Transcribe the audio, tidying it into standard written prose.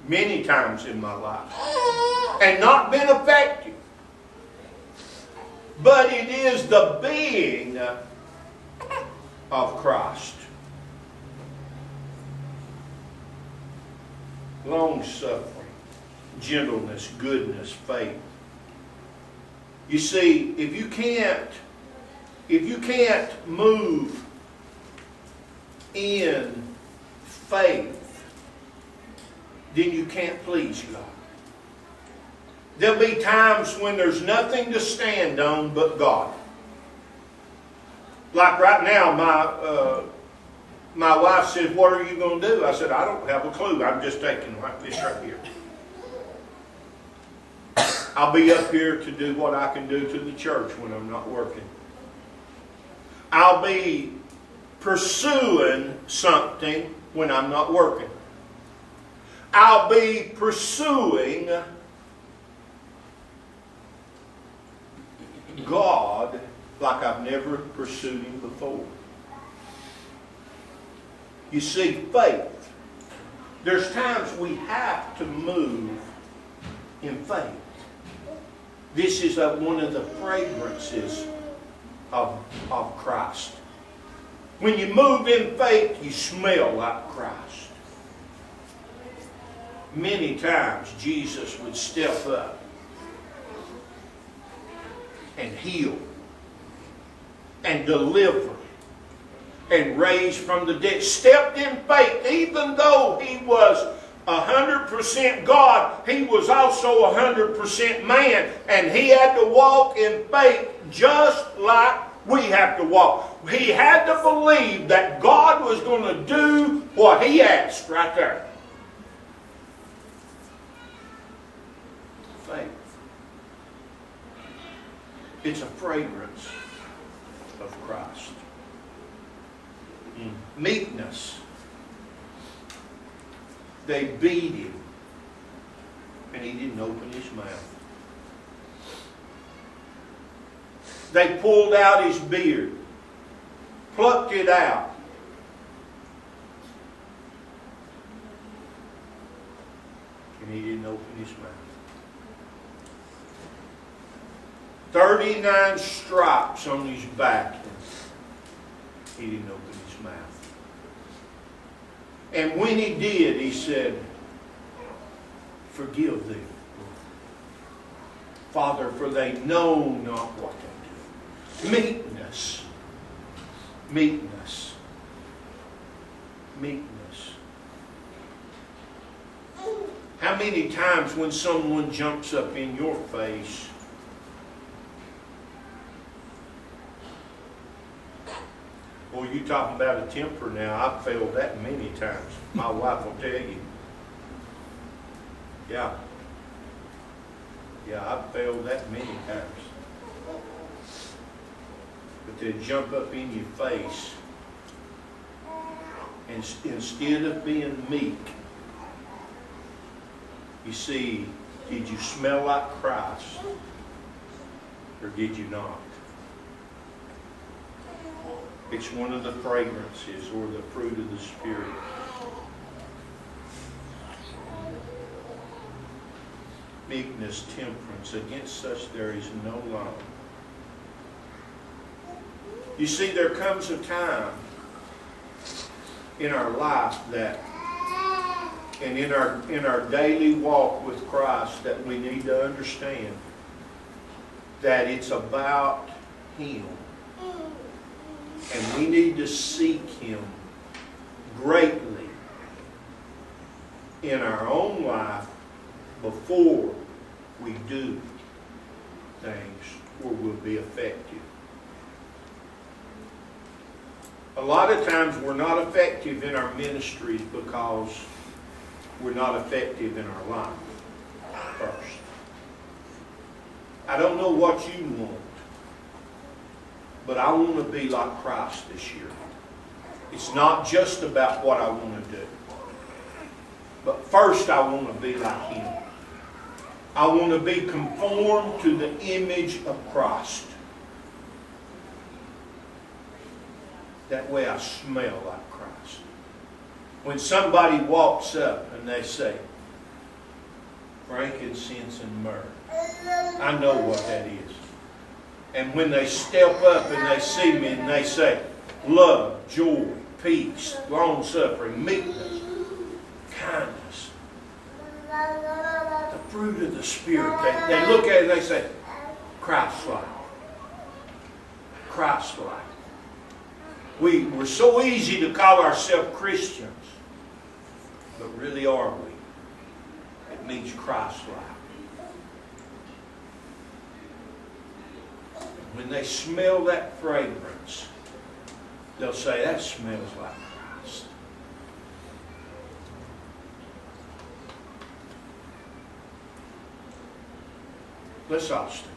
many times in my life and not been effective. But it is the being of Christ. Long-suffering, gentleness, goodness, faith. You see, if you can't move in faith, then you can't please God. There'll be times when there's nothing to stand on but God. Like right now, my wife said, "What are you going to do?" I said, "I don't have a clue. I'm just taking this right here. I'll be up here to do what I can do to the church when I'm not working. I'll be pursuing something when I'm not working. I'll be pursuing God like I've never pursued Him before." You see, faith. There's times we have to move in faith. This is one of the fragrances of Christ. When you move in faith, you smell like Christ. Many times Jesus would step up and heal and deliver and raise from the dead. Stepped in faith. Even though He was 100% God, He was also 100% man. And He had to walk in faith just like we have to walk. He had to believe that God was going to do what He asked right there. Faith. It's a fragrance of Christ. Meekness. They beat Him, and He didn't open His mouth. They pulled out His beard, plucked it out, and He didn't open His mouth. 39 stripes on His back, and He didn't open His mouth. And when He did, He said, "Forgive them, Father, for they know not what they do." Meekness. Meekness. Meekness. How many times when someone jumps up in your face, well, you talking about a temper now. I've failed that many times. My wife will tell you. Yeah, I've failed that many times. But they jump up in your face, and instead of being meek, you see, did you smell like Christ, or did you not? It's one of the fragrances or the fruit of the Spirit. Meekness, temperance. Against such there is no law. You see, there comes a time in our life that, and in our daily walk with Christ, that we need to understand that it's about Him. And we need to seek Him greatly in our own life before we do things where we'll be effective. A lot of times we're not effective in our ministries because we're not effective in our life first. I don't know what you want, but I want to be like Christ this year. It's not just about what I want to do. But first I want to be like Him. I want to be conformed to the image of Christ. That way I smell like Christ. When somebody walks up and they say, frankincense, and myrrh. I know what that is. And when they step up and they see me and they say, love, joy, peace, long-suffering, meekness, kindness, the fruit of the Spirit, they look at it and they say, Christ-like. Christ-like. We're so easy to call ourselves Christians, but really are we? It means Christ-like. When they smell that fragrance, they'll say, that smells like Christ. Let's all stand.